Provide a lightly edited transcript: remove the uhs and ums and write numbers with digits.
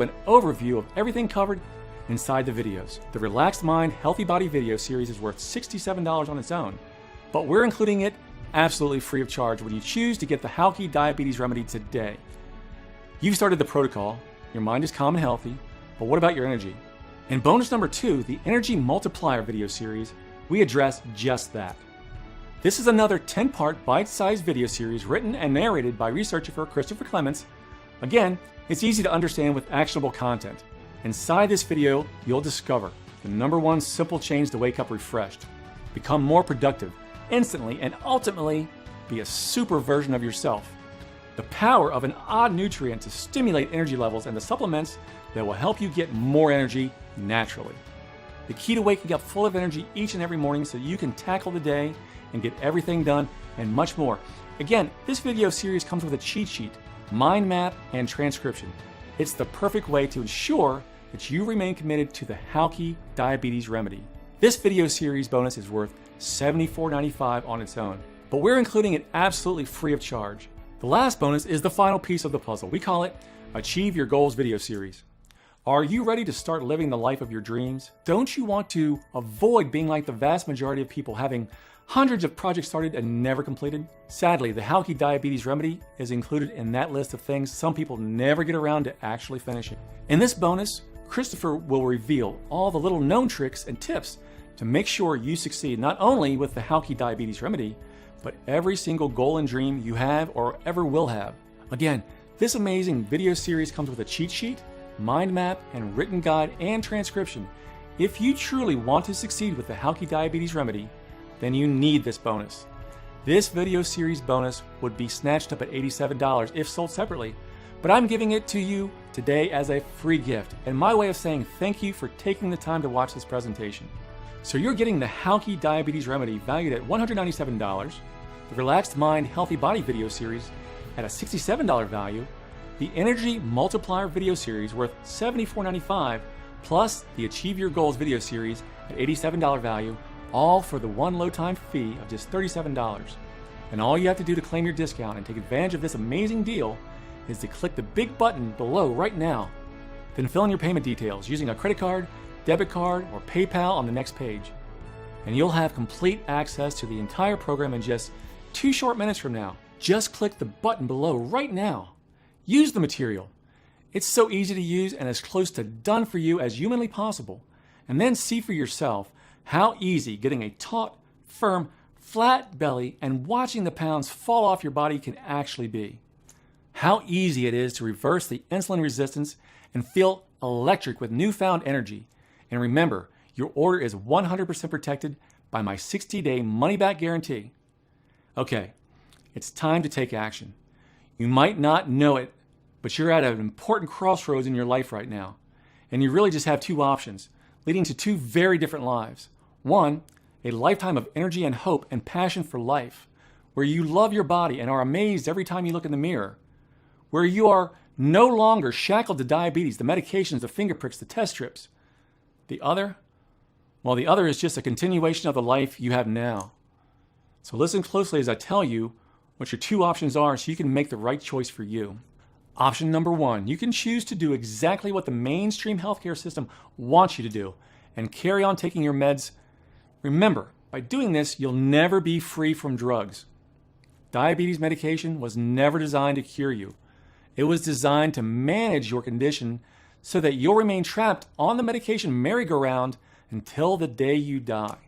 An overview of everything covered inside the videos. The Relaxed Mind, Healthy Body video series is worth $67 on its own, but we're including it absolutely free of charge when you choose to get the Halki Diabetes Remedy today. You've started the protocol, your mind is calm and healthy, but what about your energy? In bonus number 2, the Energy Multiplier video series, we address just that. This is another 10-part bite-sized video series written and narrated by researcher Christopher Clements. Again, it's easy to understand with actionable content. Inside this video, you'll discover the #1 simple change to wake up refreshed, become more productive instantly, and ultimately be a super version of yourself. The power of an odd nutrient to stimulate energy levels and the supplements that will help you get more energy naturally. The key to waking up full of energy each and every morning so you can tackle the day and get everything done, and much more. Again, this video series comes with a cheat sheet, mind map, and transcription. It's the perfect way to ensure that you remain committed to the Halki Diabetes Remedy. This video series bonus is worth $74.95 on its own, but we're including it absolutely free of charge. The last bonus is the final piece of the puzzle. We call it Achieve Your Goals video series. Are you ready to start living the life of your dreams? Don't you want to avoid being like the vast majority of people, having hundreds of projects started and never completed? Sadly, the Halki Diabetes Remedy is included in that list of things some people never get around to actually finishing. In this bonus, Christopher will reveal all the little known tricks and tips to make sure you succeed not only with the Halki Diabetes Remedy, but every single goal and dream you have or ever will have. Again, this amazing video series comes with a cheat sheet, mind map, and written guide and transcription. If you truly want to succeed with the Halki Diabetes Remedy, then you need this bonus. This video series bonus would be snatched up at $87 if sold separately, but I'm giving it to you today as a free gift and my way of saying thank you for taking the time to watch this presentation. So you're getting the Halki Diabetes Remedy valued at $197, the Relaxed Mind, Healthy Body video series at a $67 value, the Energy Multiplier video series worth $74.95, plus the Achieve Your Goals video series at $87 value, all for the one low time fee of just $37. And all you have to do to claim your discount and take advantage of this amazing deal is to click the big button below right now. Then fill in your payment details using a credit card, debit card, or PayPal on the next page. And you'll have complete access to the entire program in just 2 short minutes from now. Just click the button below right now. Use the material. It's so easy to use and as close to done for you as humanly possible. And then see for yourself how easy getting a taut, firm, flat belly and watching the pounds fall off your body can actually be. How easy it is to reverse the insulin resistance and feel electric with newfound energy. And remember, your order is 100% protected by my 60-day money-back guarantee. Okay, it's time to take action. You might not know it, but you're at an important crossroads in your life right now. And you really just have 2 options, leading to 2 very different lives. One, a lifetime of energy and hope and passion for life, where you love your body and are amazed every time you look in the mirror, where you are no longer shackled to diabetes, the medications, the finger pricks, the test strips. The other? Well, the other is just a continuation of the life you have now. So listen closely as I tell you what your 2 options are so you can make the right choice for you. Option number 1, you can choose to do exactly what the mainstream healthcare system wants you to do and carry on taking your meds. Remember, by doing this, you'll never be free from drugs. Diabetes medication was never designed to cure you. It was designed to manage your condition so that you'll remain trapped on the medication merry-go-round until the day you die.